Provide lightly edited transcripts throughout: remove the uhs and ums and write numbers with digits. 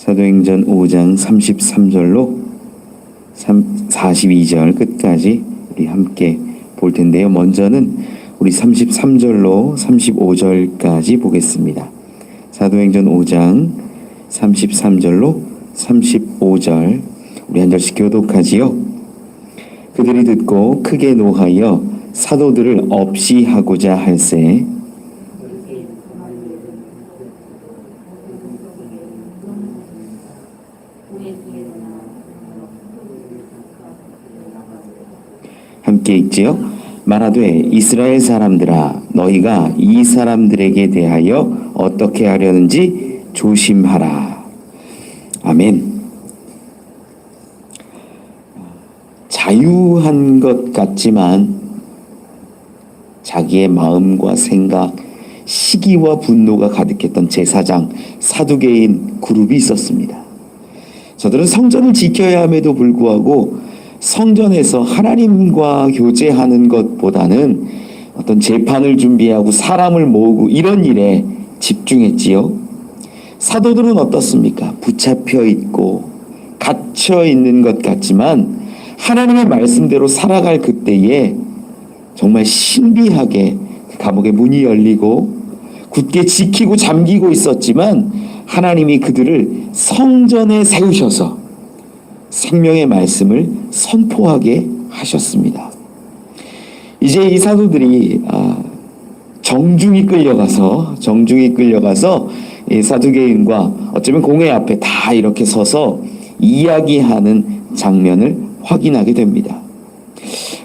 사도행전 5장 33절로 42절 끝까지 우리 함께 볼 텐데요. 먼저는 우리 33절로 35절까지 보겠습니다. 사도행전 5장 33절로 35절 우리 한 절씩 교독하지요. 그들이 듣고 크게 노하여 사도들을 없이 하고자 할세 함께 읽지요. 말하되 이스라엘 사람들아 너희가 이 사람들에게 대하여 어떻게 하려는지 조심하라. 아멘. 자유한 것 같지만 자기의 마음과 생각, 시기와 분노가 가득했던 제사장, 사두개인 그룹이 있었습니다. 저들은 성전을 지켜야 함에도 불구하고 성전에서 하나님과 교제하는 것보다는 어떤 재판을 준비하고 사람을 모으고 이런 일에 집중했지요. 사도들은 어떻습니까? 붙잡혀 있고 갇혀 있는 것 같지만 하나님의 말씀대로 살아갈 그때에 정말 신비하게 그 감옥의 문이 열리고 굳게 지키고 잠기고 있었지만 하나님이 그들을 성전에 세우셔서 생명의 말씀을 선포하게 하셨습니다. 이제 이 사도들이 정중히 끌려가서 이 사두개인과 어쩌면 공회 앞에 다 이렇게 서서 이야기하는 장면을 확인하게 됩니다.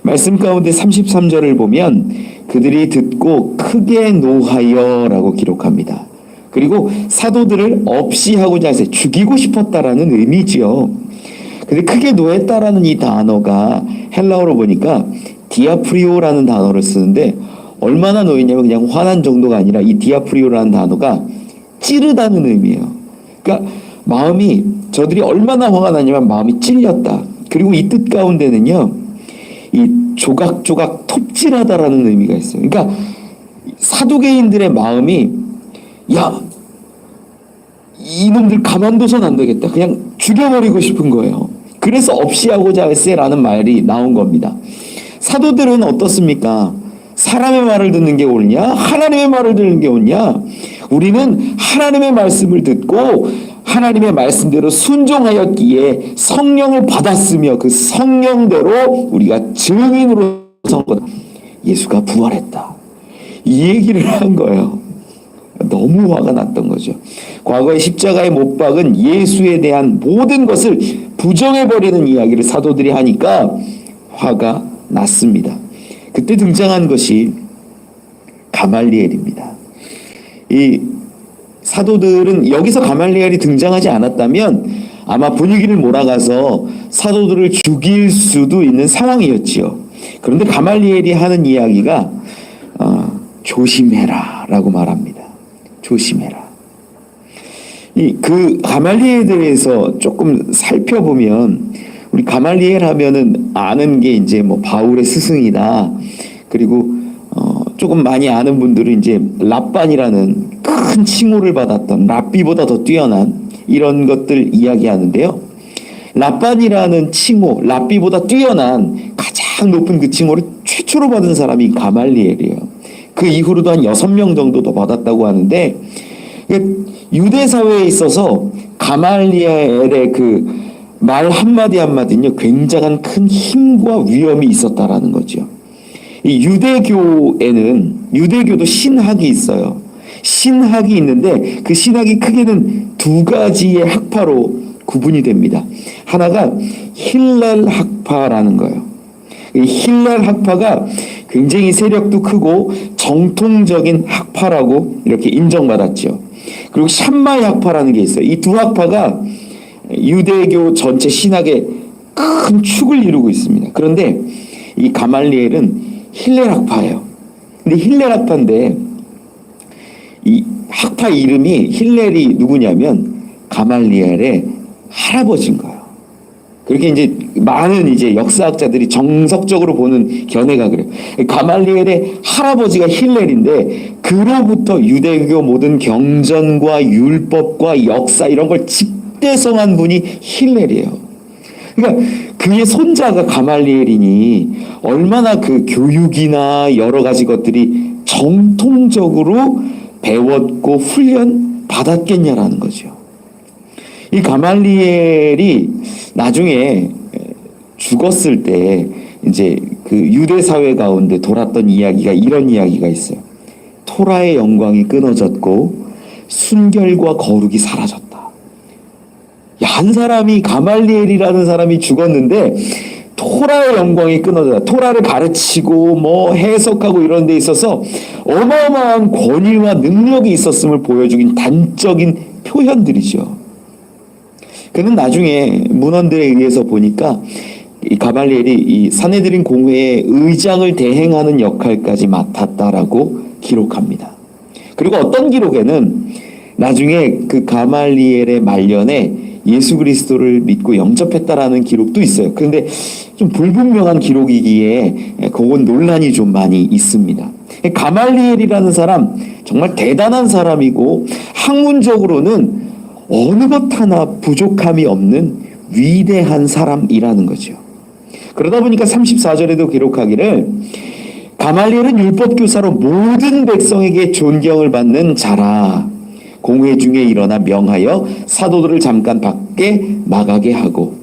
말씀 가운데 33절을 보면 그들이 듣고 크게 노하여 라고 기록합니다. 그리고 사도들을 없이 하고자 해서 죽이고 싶었다라는 의미지요. 근데 크게 노했다라는 이 단어가 헬라어로 보니까 디아프리오라는 단어를 쓰는데 얼마나 노했냐면 그냥 화난 정도가 아니라 이 디아프리오라는 단어가 찌르다는 의미예요. 그러니까 마음이 저들이 얼마나 화가 나냐면 마음이 찔렸다. 그리고 이 뜻 가운데는요. 이 조각조각 톱질하다라는 의미가 있어요. 그러니까 사두개인들의 마음이 야 이놈들 가만둬선 안 되겠다. 그냥 죽여버리고 싶은 거예요. 그래서 없이 하고자 할세라는 말이 나온 겁니다. 사도들은 어떻습니까? 사람의 말을 듣는 게 옳냐? 하나님의 말을 듣는 게 옳냐? 우리는 하나님의 말씀을 듣고 하나님의 말씀대로 순종하였기에 성령을 받았으며 그 성령대로 우리가 증인으로 선 거다. 예수가 부활했다. 이 얘기를 한 거예요. 너무 화가 났던 거죠. 과거에 십자가에 못 박은 예수에 대한 모든 것을 부정해버리는 이야기를 사도들이 하니까 화가 났습니다. 그때 등장한 것이 가말리엘입니다. 이 사도들은 여기서 가말리엘이 등장하지 않았다면 아마 분위기를 몰아가서 사도들을 죽일 수도 있는 상황이었지요. 그런데 가말리엘이 하는 이야기가 조심해라 라고 말합니다. 조심해라. 그 가말리엘에 대해서 조금 살펴보면 우리 가말리엘 하면은 아는 게 이제 뭐 바울의 스승이다. 그리고 조금 많이 아는 분들은 이제 랍반이라는 큰 칭호를 받았던 랍비보다 더 뛰어난 이런 것들 이야기하는데요. 랍반이라는 칭호, 랍비보다 뛰어난 가장 높은 그 칭호를 최초로 받은 사람이 가말리엘이에요. 그 이후로도 한 6명 정도 더 받았다고 하는데 유대 사회에 있어서 가말리엘의 그 말 한마디 한마디는요 굉장한 큰 힘과 위엄이 있었다라는 거죠. 이 유대교도 신학이 있어요. 신학이 있는데 그 신학이 크게는 두 가지의 학파로 구분이 됩니다. 하나가 힐렐 학파라는 거예요. 이 힐렐 학파가 굉장히 세력도 크고 정통적인 학파라고 이렇게 인정받았죠. 그리고 샴마이 학파라는 게 있어요. 이 두 학파가 유대교 전체 신학의 큰 축을 이루고 있습니다. 그런데 이 가말리엘은 힐렐 학파예요. 근데 힐렐 학파인데 이 학파 이름이 힐렐이 누구냐면 가말리엘의 할아버지인 거예요. 그렇게 이제 많은 이제 역사학자들이 정석적으로 보는 견해가 그래요. 가말리엘의 할아버지가 힐렐인데 그로부터 유대교 모든 경전과 율법과 역사 이런 걸 극대성한 분이 힐렐이에요. 그러니까 그의 손자가 가말리엘이니 얼마나 그 교육이나 여러 가지 것들이 정통적으로 배웠고 훈련 받았겠냐라는 거죠. 이 가말리엘이 나중에 죽었을 때 이제 그 유대 사회 가운데 돌았던 이야기가 이런 이야기가 있어요. 토라의 영광이 끊어졌고 순결과 거룩이 사라졌다. 한 사람이 가말리엘이라는 사람이 죽었는데 토라의 영광이 끊어졌다. 토라를 가르치고 뭐 해석하고 이런 데 있어서 어마어마한 권위와 능력이 있었음을 보여주긴 단적인 표현들이죠. 그는 나중에 문헌들에 의해서 보니까 이 가말리엘이 이 산헤드린 공회의 의장을 대행하는 역할까지 맡았다라고 기록합니다. 그리고 어떤 기록에는 나중에 그 가말리엘의 말년에 예수 그리스도를 믿고 영접했다라는 기록도 있어요. 그런데 좀 불분명한 기록이기에 그건 논란이 좀 많이 있습니다. 가말리엘이라는 사람 정말 대단한 사람이고 학문적으로는 어느 것 하나 부족함이 없는 위대한 사람이라는 거죠. 그러다 보니까 34절에도 기록하기를 가말리엘은 율법교사로 모든 백성에게 존경을 받는 자라. 공회 중에 일어나 명하여 사도들을 잠깐 밖에 나가게 하고,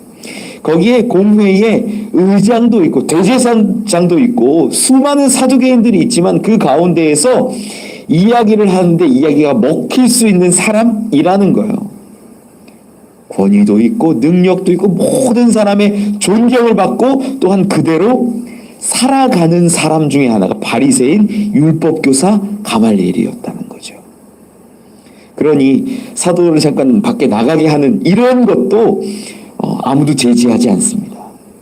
거기에 공회에 의장도 있고 대제사장도 있고 수많은 사두개인들이 있지만 그 가운데에서 이야기를 하는데 이야기가 먹힐 수 있는 사람이라는 거예요. 권위도 있고 능력도 있고 모든 사람의 존경을 받고 또한 그대로 살아가는 사람 중에 하나가 바리새인 율법교사 가말리엘이었다는 거죠. 그러니 사도를 잠깐 밖에 나가게 하는 이런 것도 아무도 제지하지 않습니다.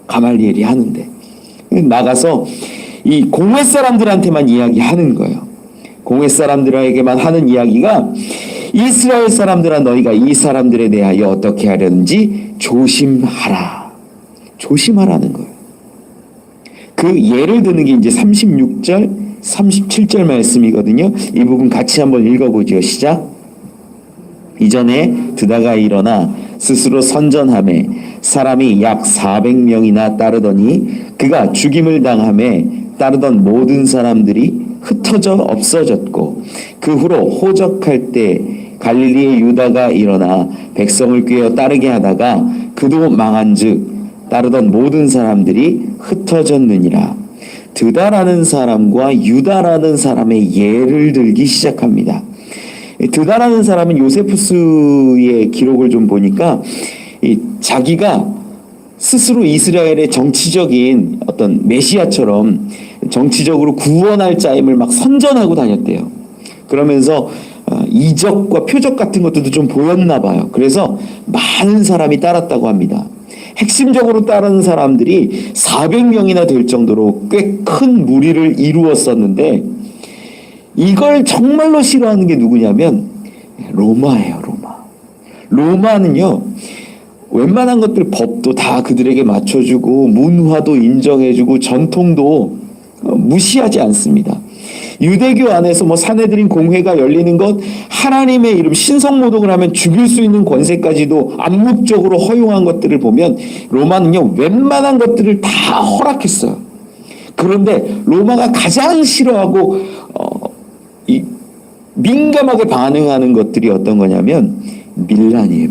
가말리엘이 하는데 나가서 이 공회 사람들한테만 이야기하는 거예요. 공회 사람들에게만 하는 이야기가 이스라엘 사람들아 너희가 이 사람들에 대하여 어떻게 하려는지 조심하라. 조심하라는 거예요. 그 예를 드는 게 이제 36절, 37절 말씀이거든요. 이 부분 같이 한번 읽어보죠. 시작. 이전에 드다가 일어나 스스로 선전하매 사람이 약 400명이나 따르더니 그가 죽임을 당하매 따르던 모든 사람들이 흩어져 없어졌고 그 후로 호적할 때 갈릴리의 유다가 일어나 백성을 꾀어 따르게 하다가 그도 망한즉 따르던 모든 사람들이 흩어졌느니라. 드다라는 사람과 유다라는 사람의 예를 들기 시작합니다. 드다라는 사람은 요세푸스의 기록을 좀 보니까 자기가 스스로 이스라엘의 정치적인 어떤 메시아처럼 정치적으로 구원할 자임을 막 선전하고 다녔대요. 그러면서 이적과 표적 같은 것들도 좀 보였나 봐요. 그래서 많은 사람이 따랐다고 합니다. 핵심적으로 따르는 사람들이 400명이나 될 정도로 꽤 큰 무리를 이루었었는데 이걸 정말로 싫어하는 게 누구냐면 로마예요. 로마는요 웬만한 것들 법도 다 그들에게 맞춰주고 문화도 인정해주고 전통도 무시하지 않습니다. 유대교 안에서 뭐 산헤드린 공회가 열리는 것, 하나님의 이름 신성모독을 하면 죽일 수 있는 권세까지도 암묵적으로 허용한 것들을 보면 로마는요 웬만한 것들을 다 허락했어요. 그런데 로마가 가장 싫어하고 민감하게 반응하는 것들이 어떤 거냐면 밀란이에요.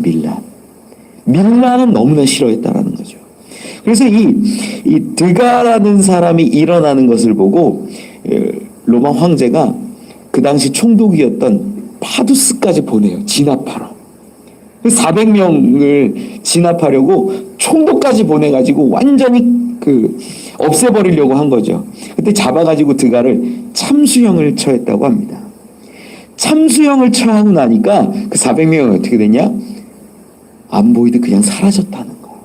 밀란은 너무나 싫어했다라는 거죠. 그래서 이 드가라는 사람이 일어나는 것을 보고 로마 황제가 그 당시 총독이었던 파두스까지 보내요. 진압하러. 400명을 진압하려고 총독까지 보내가지고 완전히 없애버리려고 한 거죠. 그때 잡아가지고 드가를 참수형을 처했다고 합니다. 참수형을 처하고 나니까 그 400명이 어떻게 됐냐? 안 보이듯 그냥 사라졌다는 거.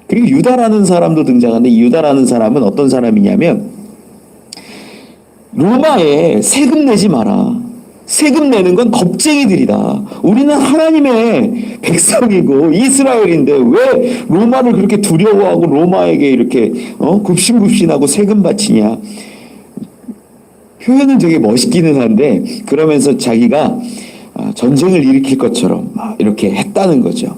그리고 유다라는 사람도 등장하는데 이 유다라는 사람은 어떤 사람이냐면 로마에 세금 내지 마라. 세금 내는 건 겁쟁이들이다. 우리는 하나님의 백성이고 이스라엘인데 왜 로마를 그렇게 두려워하고 로마에게 이렇게 굽신굽신하고 세금 바치냐. 표현은 되게 멋있기는 한데 그러면서 자기가 전쟁을 일으킬 것처럼 이렇게 했다는 거죠.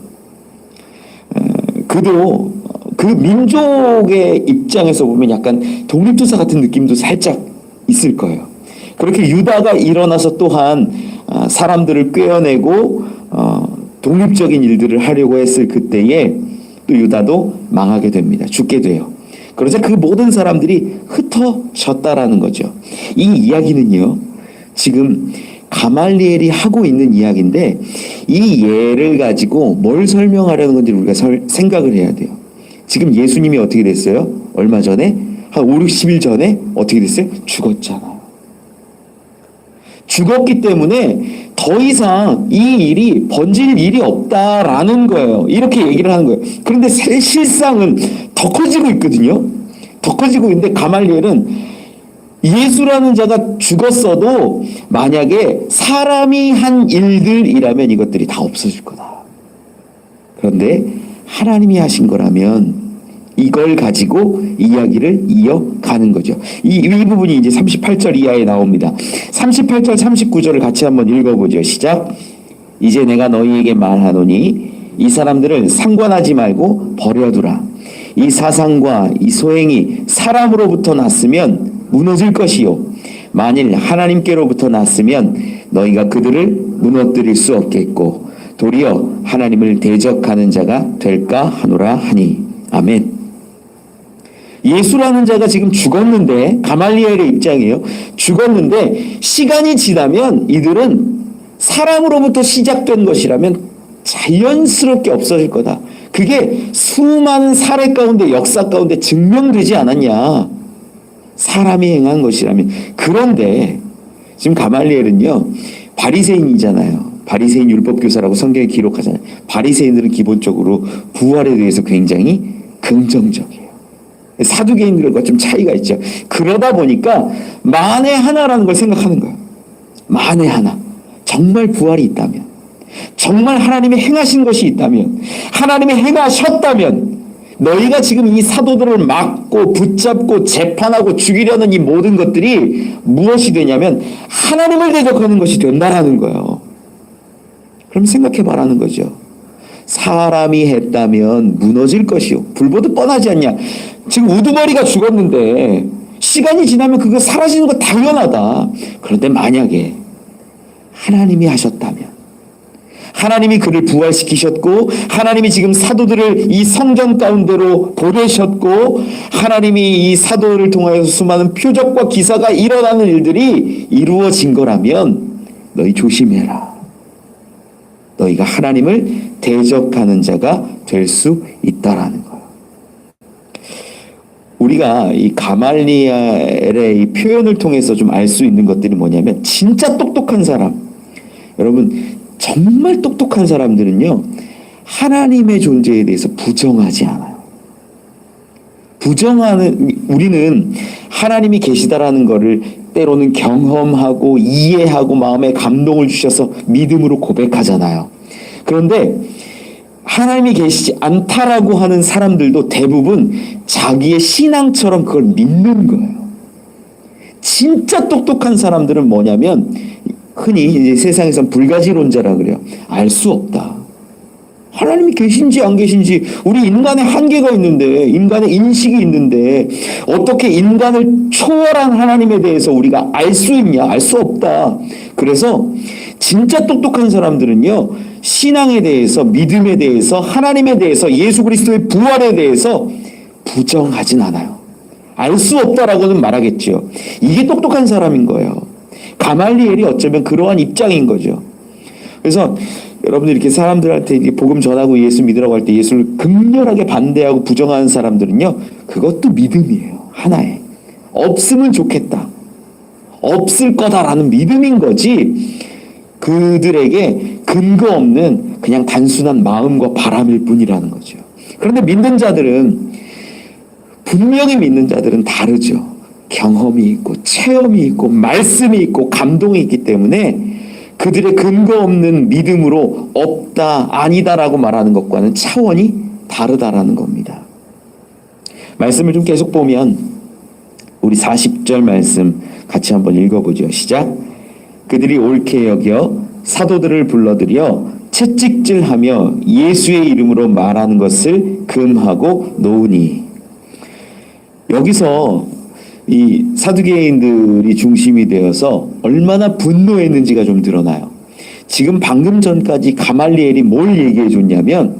그도 그 민족의 입장에서 보면 약간 독립투사 같은 느낌도 살짝 있을 거예요. 그렇게 유다가 일어나서 또한 사람들을 꿰어내고 독립적인 일들을 하려고 했을 그때에 또 유다도 망하게 됩니다. 죽게 돼요. 그러자 그 모든 사람들이 흩어졌다라는 거죠. 이 이야기는요, 지금 가말리엘이 하고 있는 이야기인데 이 예를 가지고 뭘 설명하려는 건지 우리가 생각을 해야 돼요. 지금 예수님이 어떻게 됐어요? 얼마 전에? 한 5, 60일 전에 어떻게 됐어요? 죽었잖아요. 죽었기 때문에 더 이상 이 일이 번질 일이 없다라는 거예요. 이렇게 얘기를 하는 거예요. 그런데 실상은 더 커지고 있거든요. 더 커지고 있는데 가말리엘은 예수라는 자가 죽었어도 만약에 사람이 한 일들이라면 이것들이 다 없어질 거다. 그런데 하나님이 하신 거라면 이걸 가지고 이야기를 이어가는 거죠. 이 부분이 이제 38절 이하에 나옵니다. 38절 39절을 같이 한번 읽어보죠. 시작. 이제 내가 너희에게 말하노니 이 사람들을 상관하지 말고 버려두라. 이 사상과 이 소행이 사람으로부터 났으면 무너질 것이요 만일 하나님께로부터 났으면 너희가 그들을 무너뜨릴 수 없겠고 도리어 하나님을 대적하는 자가 될까 하노라 하니. 아멘. 예수라는 자가 지금 죽었는데, 가말리엘의 입장이에요. 죽었는데 시간이 지나면 이들은 사람으로부터 시작된 것이라면 자연스럽게 없어질 거다. 그게 수많은 사례 가운데, 역사 가운데 증명되지 않았냐. 사람이 행한 것이라면. 그런데 지금 가말리엘은요, 바리새인이잖아요. 바리새인 율법교사라고 성경에 기록하잖아요. 바리새인들은 기본적으로 부활에 대해서 굉장히 긍정적이에요. 사두개인들과 좀 차이가 있죠. 그러다 보니까 만에 하나라는 걸 생각하는 거예요. 만에 하나. 정말 부활이 있다면, 정말 하나님이 행하신 것이 있다면, 하나님이 행하셨다면 너희가 지금 이 사도들을 막고 붙잡고 재판하고 죽이려는 이 모든 것들이 무엇이 되냐면 하나님을 대적하는 것이 된다라는 거예요. 그럼 생각해 봐라는 거죠. 사람이 했다면 무너질 것이요. 불보듯 뻔하지 않냐. 지금 우두머리가 죽었는데 시간이 지나면 그거 사라지는 거 당연하다. 그런데 만약에 하나님이 하셨다면, 하나님이 그를 부활시키셨고 하나님이 지금 사도들을 이 성전 가운데로 보내셨고 하나님이 이 사도를 통하여서 수많은 표적과 기사가 일어나는 일들이 이루어진 거라면 너희 조심해라. 너희가 하나님을 대적하는 자가 될 수 있다라는 거예요. 우리가 이 가말리엘의 이 표현을 통해서 좀 알 수 있는 것들이 뭐냐면, 진짜 똑똑한 사람, 여러분 정말 똑똑한 사람들은요 하나님의 존재에 대해서 부정하지 않아요. 우리는 하나님이 계시다라는 것을 때로는 경험하고 이해하고 마음에 감동을 주셔서 믿음으로 고백하잖아요. 그런데 하나님이 계시지 않다라고 하는 사람들도 대부분 자기의 신앙처럼 그걸 믿는 거예요. 진짜 똑똑한 사람들은 뭐냐면, 흔히 이제 세상에선 불가지론자라 그래요. 알 수 없다. 하나님이 계신지 안 계신지, 우리 인간의 한계가 있는데, 인간의 인식이 있는데 어떻게 인간을 초월한 하나님에 대해서 우리가 알 수 있냐? 알 수 없다. 그래서 진짜 똑똑한 사람들은요 신앙에 대해서, 믿음에 대해서, 하나님에 대해서, 예수 그리스도의 부활에 대해서 부정하진 않아요. 알 수 없다라고는 말하겠죠. 이게 똑똑한 사람인 거예요. 가말리엘이 어쩌면 그러한 입장인 거죠. 그래서 여러분들 이렇게 사람들한테 이렇게 복음 전하고 예수 믿으라고 할 때 예수를 극렬하게 반대하고 부정하는 사람들은요, 그것도 믿음이에요. 하나의. 없으면 좋겠다. 없을 거다라는 믿음인 거지, 그들에게 근거 없는 그냥 단순한 마음과 바람일 뿐이라는 거죠. 그런데 믿는 자들은, 분명히 믿는 자들은 다르죠. 경험이 있고 체험이 있고 말씀이 있고 감동이 있기 때문에 그들의 근거 없는 믿음으로 없다, 아니다라고 말하는 것과는 차원이 다르다라는 겁니다. 말씀을 좀 계속 보면 우리 40절 말씀 같이 한번 읽어보죠. 시작. 그들이 옳게 여겨 사도들을 불러들여 채찍질하며 예수의 이름으로 말하는 것을 금하고 놓으니. 여기서 이 사두개인들이 중심이 되어서 얼마나 분노했는지가 좀 드러나요. 지금 방금 전까지 가말리엘이 뭘 얘기해 줬냐면,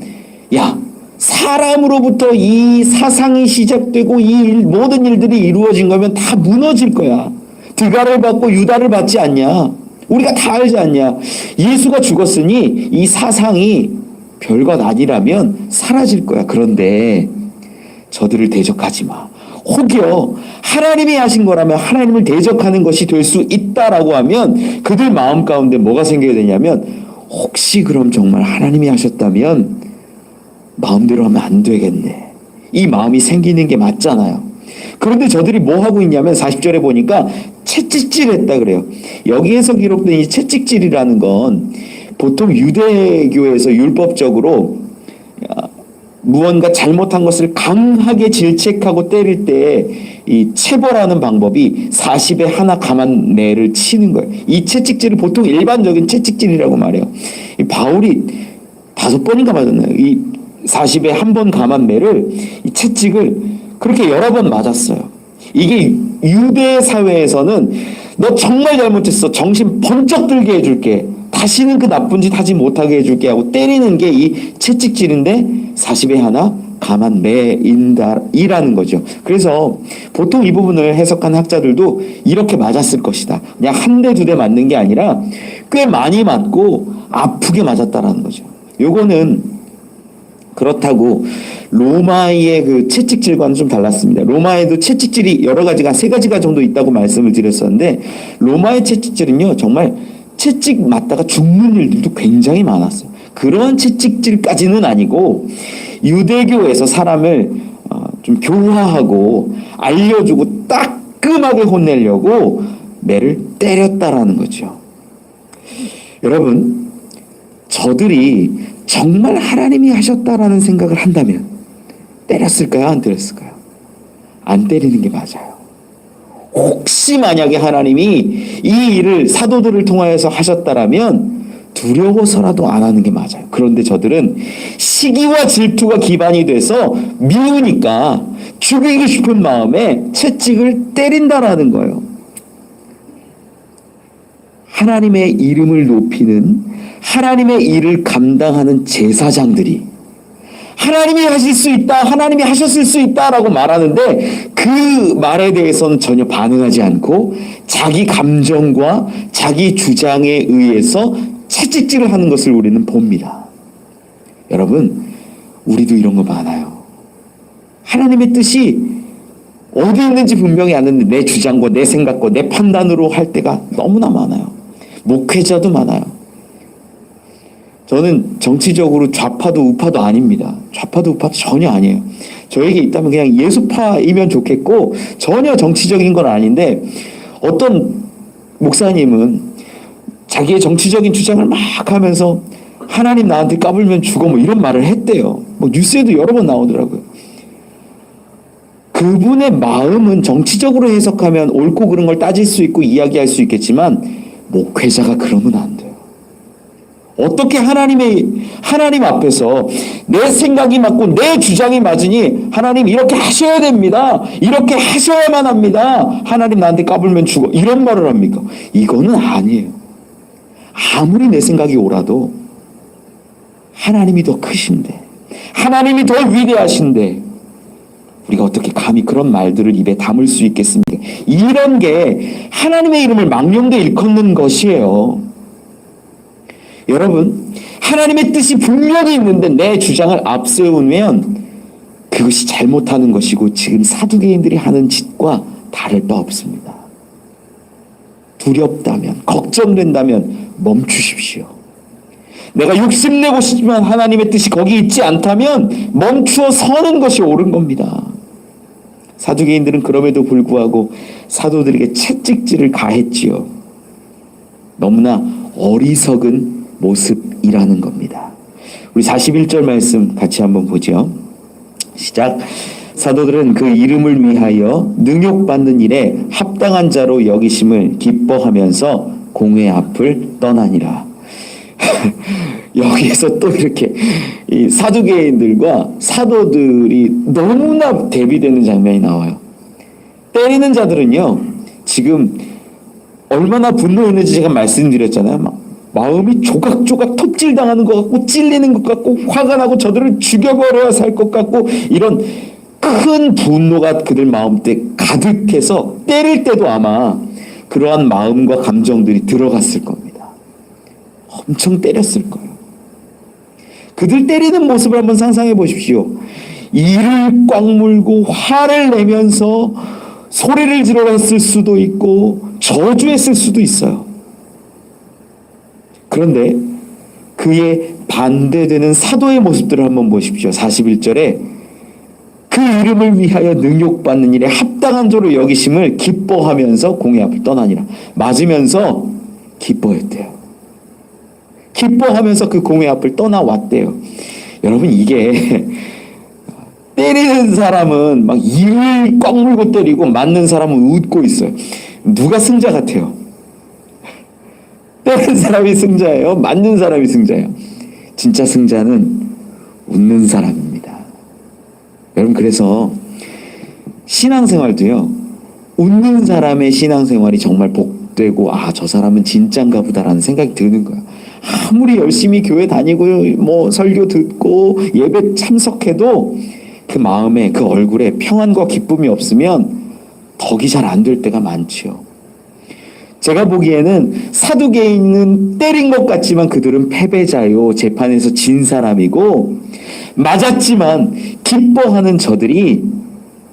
야, 사람으로부터 이 사상이 시작되고 이 모든 일들이 이루어진 거면 다 무너질 거야. 드가를 받고 유다를 받지 않냐? 우리가 다 알지 않냐? 예수가 죽었으니 이 사상이 별것 아니라면 사라질 거야. 그런데 저들을 대적하지 마. 혹여 하나님이 하신 거라면 하나님을 대적하는 것이 될 수 있다라고 하면 그들 마음 가운데 뭐가 생겨야 되냐면, 혹시 그럼 정말 하나님이 하셨다면 마음대로 하면 안 되겠네. 이 마음이 생기는 게 맞잖아요. 그런데 저들이 뭐 하고 있냐면 40절에 보니까 채찍질했다 그래요. 여기에서 기록된 이 채찍질이라는 건 보통 유대교에서 율법적으로 무언가 잘못한 것을 강하게 질책하고 때릴 때 이 체벌하는 방법이 40에 하나 감한 매를 치는 거예요. 이 채찍질을 보통 일반적인 채찍질이라고 말해요. 이 바울이 5번인가 맞았나요? 이 40에 한 번 감한 매를, 이 채찍을 그렇게 여러 번 맞았어요. 이게 유대 사회에서는 너 정말 잘못했어. 정신 번쩍 들게 해줄게. 다시는 그 나쁜 짓 하지 못하게 해줄게 하고 때리는 게 이 채찍질인데 40에 하나 감한 매이라는 거죠. 그래서 보통 이 부분을 해석한 학자들도 이렇게 맞았을 것이다. 그냥 한 대, 두 대 맞는 게 아니라 꽤 많이 맞고 아프게 맞았다라는 거죠. 요거는 그렇다고 로마의 그 채찍질과는 좀 달랐습니다. 로마에도 채찍질이 여러 가지가 3가지가 정도 있다고 말씀을 드렸었는데, 로마의 채찍질은요 정말 채찍 맞다가 죽는 일들도 굉장히 많았어요. 그런 채찍질까지는 아니고 유대교에서 사람을 좀 교화하고 알려주고 따끔하게 혼내려고 매를 때렸다라는 거죠. 여러분, 저들이 정말 하나님이 하셨다라는 생각을 한다면 때렸을까요? 안 때렸을까요? 안 때리는 게 맞아요. 혹시 만약에 하나님이 이 일을 사도들을 통하여서 하셨다라면 두려워서라도 안 하는 게 맞아요. 그런데 저들은 시기와 질투가 기반이 돼서 미우니까 죽이고 싶은 마음에 채찍을 때린다라는 거예요. 하나님의 이름을 높이는, 하나님의 일을 감당하는 제사장들이 하나님이 하실 수 있다, 하나님이 하셨을 수 있다라고 말하는데 그 말에 대해서는 전혀 반응하지 않고 자기 감정과 자기 주장에 의해서 채찍질을 하는 것을 우리는 봅니다. 여러분, 우리도 이런 거 많아요. 하나님의 뜻이 어디 있는지 분명히 아는데 내 주장과 내 생각과 내 판단으로 할 때가 너무나 많아요. 목회자도 많아요. 저는 정치적으로 좌파도 우파도 아닙니다. 좌파도 우파도 전혀 아니에요. 저에게 있다면 그냥 예수파이면 좋겠고 전혀 정치적인 건 아닌데, 어떤 목사님은 자기의 정치적인 주장을 막 하면서 하나님 나한테 까불면 죽어 뭐 이런 말을 했대요. 뭐 뉴스에도 여러 번 나오더라고요. 그분의 마음은 정치적으로 해석하면 옳고 그른 걸 따질 수 있고 이야기할 수 있겠지만 목회자가 그러면 안 돼요. 어떻게 하나님 앞에서 내 생각이 맞고 내 주장이 맞으니 하나님 이렇게 하셔야 됩니다. 이렇게 하셔야만 합니다. 하나님 나한테 까불면 죽어. 이런 말을 합니까? 이거는 아니에요. 아무리 내 생각이 옳아도 하나님이 더 크신데, 하나님이 더 위대하신데 우리가 어떻게 감히 그런 말들을 입에 담을 수 있겠습니까? 이런 게 하나님의 이름을 망령되 일컫는 것이에요. 여러분, 하나님의 뜻이 분명히 있는데 내 주장을 앞세우면 그것이 잘못하는 것이고 지금 사두개인들이 하는 짓과 다를 바 없습니다. 두렵다면, 걱정된다면 멈추십시오. 내가 욕심내고 싶지만 하나님의 뜻이 거기 있지 않다면 멈추어 서는 것이 옳은 겁니다. 사두개인들은 그럼에도 불구하고 사도들에게 채찍질을 가했지요. 너무나 어리석은 모습이라는 겁니다. 우리 41절 말씀 같이 한번 보죠. 시작. 사도들은 그 이름을 위하여 능욕받는 일에 합당한 자로 여기심을 기뻐하면서 공회 앞을 떠나니라. 여기에서 또 이렇게 이 사두개인들과 사도들이 너무나 대비되는 장면이 나와요. 때리는 자들은요, 지금 얼마나 분노했는지 제가 말씀드렸잖아요. 마음이 조각조각 톱질 당하는 것 같고, 찔리는 것 같고, 화가 나고 저들을 죽여버려야 살 것 같고, 이런 큰 분노가 그들 마음때 가득해서 때릴 때도 아마 그러한 마음과 감정들이 들어갔을 겁니다. 엄청 때렸을 거예요. 그들 때리는 모습을 한번 상상해 보십시오. 이를 꽉 물고 화를 내면서 소리를 질렀을 수도 있고 저주했을 수도 있어요. 그런데 그의 반대되는 사도의 모습들을 한번 보십시오. 41절에 그 이름을 위하여 능욕받는 일에 합당한 자로 여기심을 기뻐하면서 공회 앞을 떠나니라. 맞으면서 기뻐했대요. 기뻐하면서 그 공회 앞을 떠나왔대요. 여러분, 이게 때리는 사람은 막 이를 꽉 물고 때리고 맞는 사람은 웃고 있어요. 누가 승자 같아요? 때리는 사람이 승자예요? 맞는 사람이 승자예요? 진짜 승자는 웃는 사람입니다. 여러분, 그래서 신앙생활도요, 웃는 사람의 신앙생활이 정말 복되고, 저 사람은 진짠가 보다라는 생각이 드는 거예요. 아무리 열심히 교회 다니고 뭐 설교 듣고 예배 참석해도 그 마음에, 그 얼굴에 평안과 기쁨이 없으면 덕이 잘 안 될 때가 많지요. 제가 보기에는 사두개인은 때린 것 같지만 그들은 패배자요, 재판에서 진 사람이고, 맞았지만 기뻐하는 저들이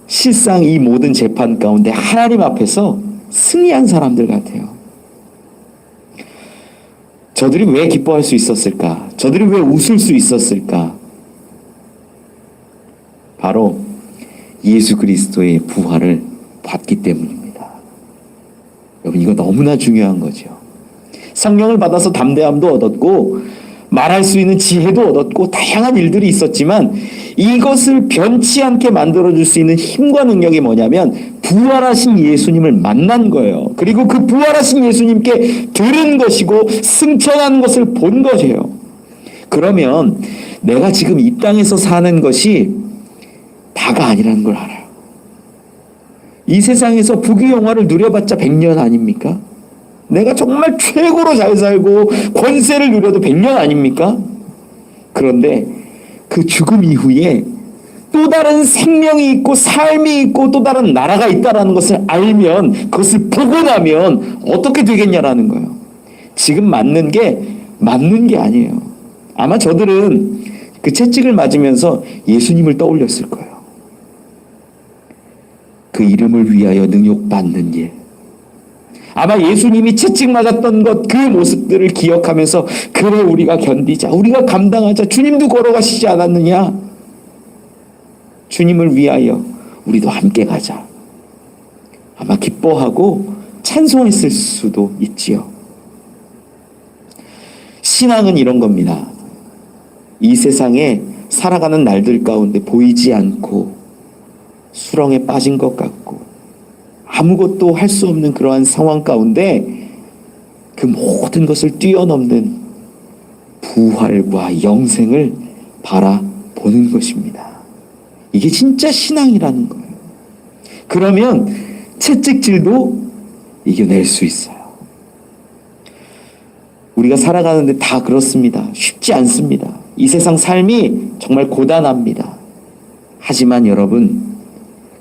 실상 이 모든 재판 가운데 하나님 앞에서 승리한 사람들 같아요. 저들이 왜 기뻐할 수 있었을까? 저들이 왜 웃을 수 있었을까? 바로 예수 그리스도의 부활을 봤기 때문입니다. 여러분, 이거 너무나 중요한 거죠. 성령을 받아서 담대함도 얻었고 말할 수 있는 지혜도 얻었고 다양한 일들이 있었지만 이것을 변치 않게 만들어줄 수 있는 힘과 능력이 뭐냐면 부활하신 예수님을 만난 거예요. 그리고 그 부활하신 예수님께 들은 것이고 승천하는 것을 본 것이에요. 그러면 내가 지금 이 땅에서 사는 것이 다가 아니라는 걸 알아요. 이 세상에서 부귀영화를 누려봤자 100년 아닙니까? 내가 정말 최고로 잘 살고 권세를 누려도 100년 아닙니까? 그런데 그 죽음 이후에 또 다른 생명이 있고 삶이 있고 또 다른 나라가 있다는 것을 알면, 그것을 보고 나면 어떻게 되겠냐라는 거예요. 지금 맞는 게 아니에요. 아마 저들은 그 채찍을 맞으면서 예수님을 떠올렸을 거예요. 그 이름을 위하여 능욕받는 일. 아마 예수님이 채찍 맞았던 것, 그 모습들을 기억하면서 그래, 우리가 견디자, 우리가 감당하자, 주님도 걸어가시지 않았느냐, 주님을 위하여 우리도 함께 가자, 아마 기뻐하고 찬송했을 수도 있지요. 신앙은 이런 겁니다. 이 세상에 살아가는 날들 가운데 보이지 않고 수렁에 빠진 것 같고 아무것도 할 수 없는 그러한 상황 가운데 그 모든 것을 뛰어넘는 부활과 영생을 바라보는 것입니다. 이게 진짜 신앙이라는 거예요. 그러면 채찍질도 이겨낼 수 있어요. 우리가 살아가는데 다 그렇습니다. 쉽지 않습니다. 이 세상 삶이 정말 고단합니다. 하지만 여러분,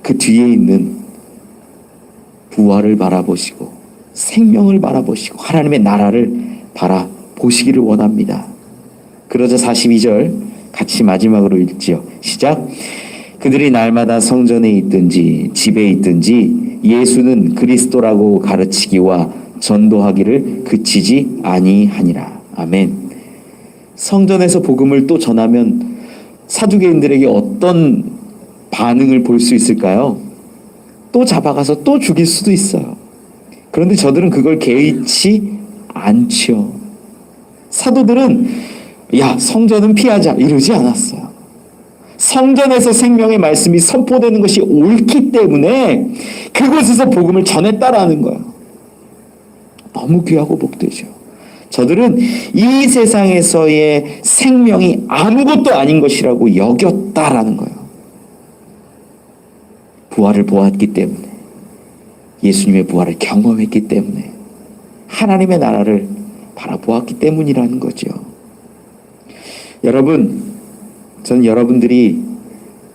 그 뒤에 있는 부활을 바라보시고 생명을 바라보시고 하나님의 나라를 바라보시기를 원합니다. 그러자 42절 같이 마지막으로 읽지요. 시작. 그들이 날마다 성전에 있든지 집에 있든지 예수는 그리스도라고 가르치기와 전도하기를 그치지 아니하니라. 아멘. 성전에서 복음을 또 전하면 사두개인들에게 어떤 반응을 볼 수 있을까요? 또 잡아가서 또 죽일 수도 있어요. 그런데 저들은 그걸 개의치 않죠. 사도들은 야, 성전은 피하자 이러지 않았어요. 성전에서 생명의 말씀이 선포되는 것이 옳기 때문에 그곳에서 복음을 전했다라는 거예요. 너무 귀하고 복되죠. 저들은 이 세상에서의 생명이 아무것도 아닌 것이라고 여겼다라는 거예요. 부활을 보았기 때문에, 예수님의 부활을 경험했기 때문에, 하나님의 나라를 바라보았기 때문이라는 거죠. 여러분, 저는 여러분들이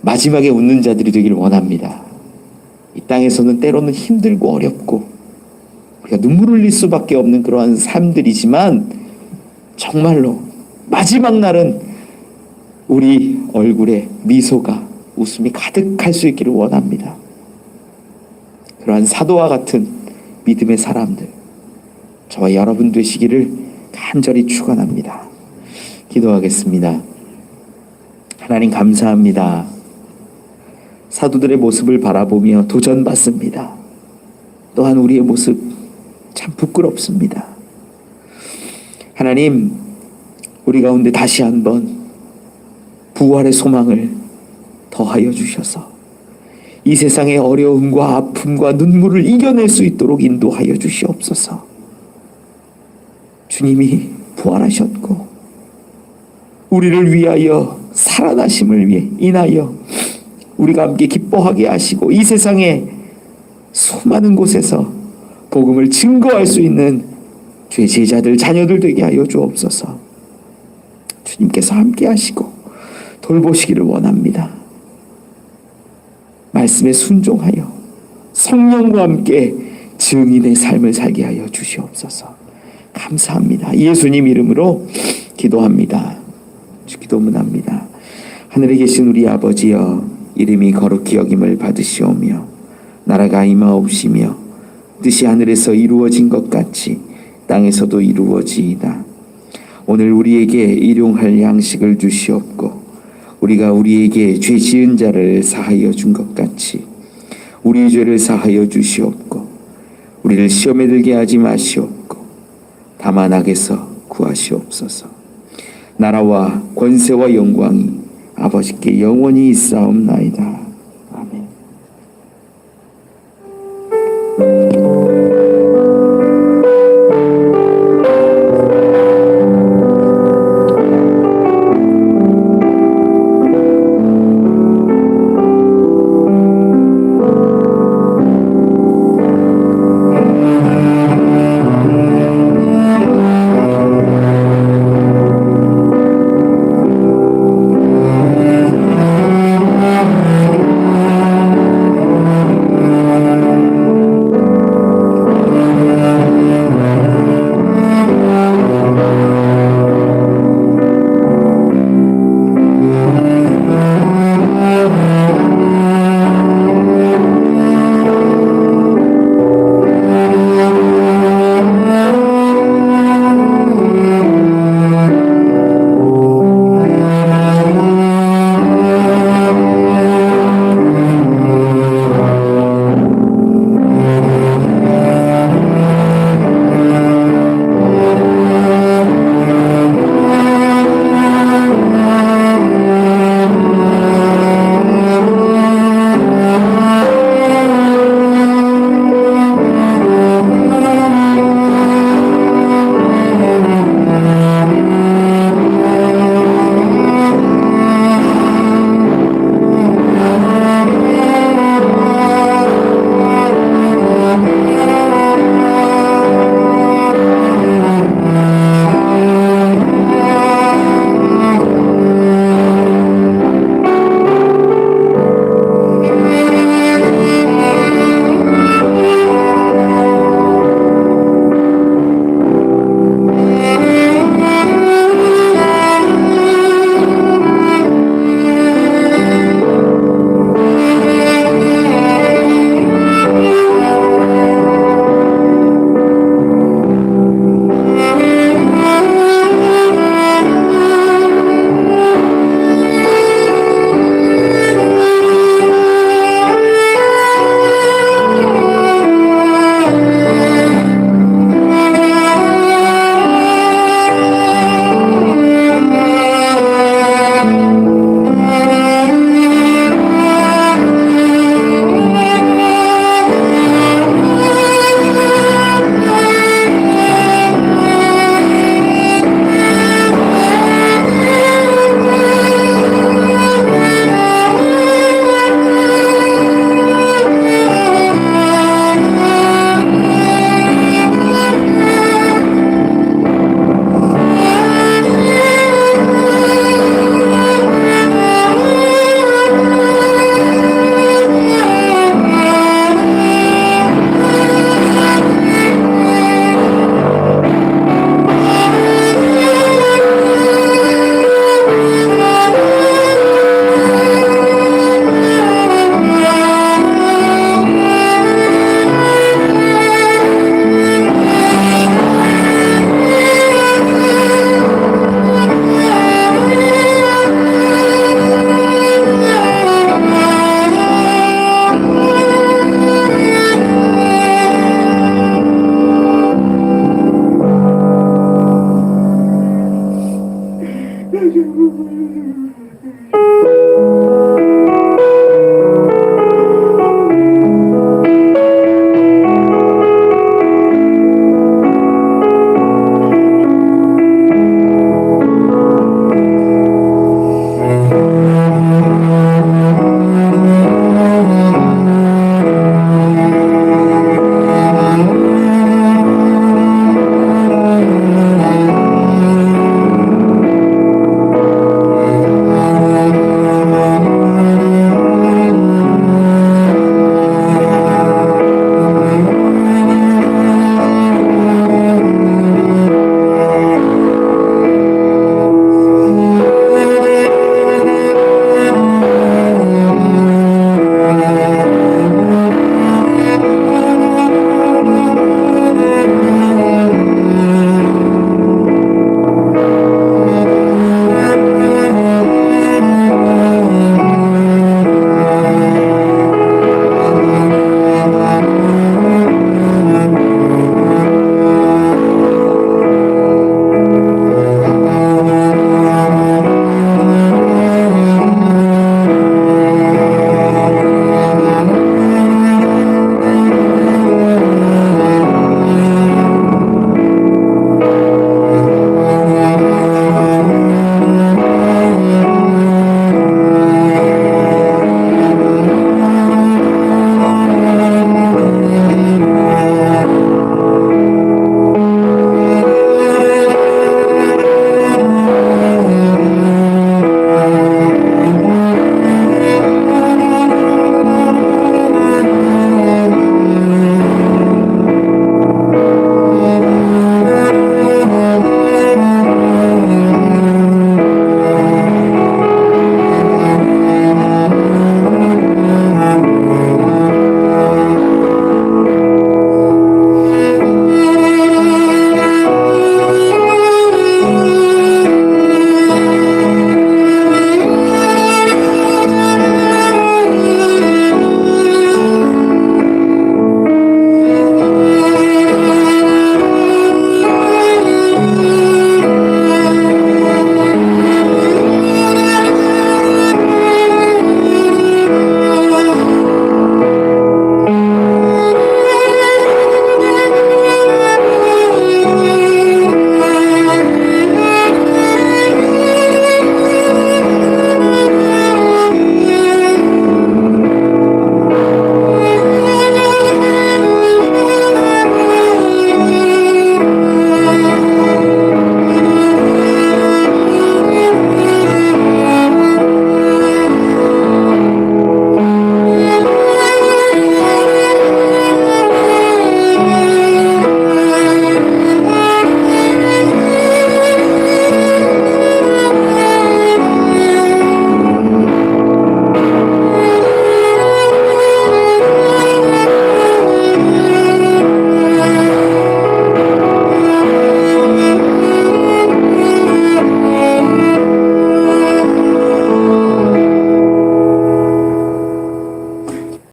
마지막에 웃는 자들이 되길 원합니다. 이 땅에서는 때로는 힘들고 어렵고 우리가 눈물을 흘릴 수밖에 없는 그러한 삶들이지만, 정말로 마지막 날은 우리 얼굴에 미소가, 웃음이 가득할 수 있기를 원합니다. 그러한 사도와 같은 믿음의 사람들, 저와 여러분 되시기를 간절히 축원합니다. 기도하겠습니다. 하나님 감사합니다. 사도들의 모습을 바라보며 도전받습니다. 또한 우리의 모습 참 부끄럽습니다. 하나님, 우리 가운데 다시 한번 부활의 소망을 더하여 주셔서 이 세상의 어려움과 아픔과 눈물을 이겨낼 수 있도록 인도하여 주시옵소서. 주님이 부활하셨고 우리를 위하여 살아나심을 위해 인하여 우리가 함께 기뻐하게 하시고 이 세상의 수많은 곳에서 복음을 증거할 수 있는 주의 제자들, 자녀들 되게 하여 주옵소서. 주님께서 함께 하시고 돌보시기를 원합니다. 말씀에 순종하여 성령과 함께 증인의 삶을 살게 하여 주시옵소서. 감사합니다. 예수님 이름으로 기도합니다. 기도문합니다. 하늘에 계신 우리 아버지여, 이름이 거룩히 여김을 받으시오며 나라가 임하옵시며 뜻이 하늘에서 이루어진 것 같이 땅에서도 이루어지이다. 오늘 우리에게 일용할 양식을 주시옵고 우리가 우리에게 죄 지은 자를 사하여 준 것 같이 우리의 죄를 사하여 주시옵고 우리를 시험에 들게 하지 마시옵고 다만 악에서 구하시옵소서. 나라와 권세와 영광이 아버지께 영원히 있사옵나이다. 아멘.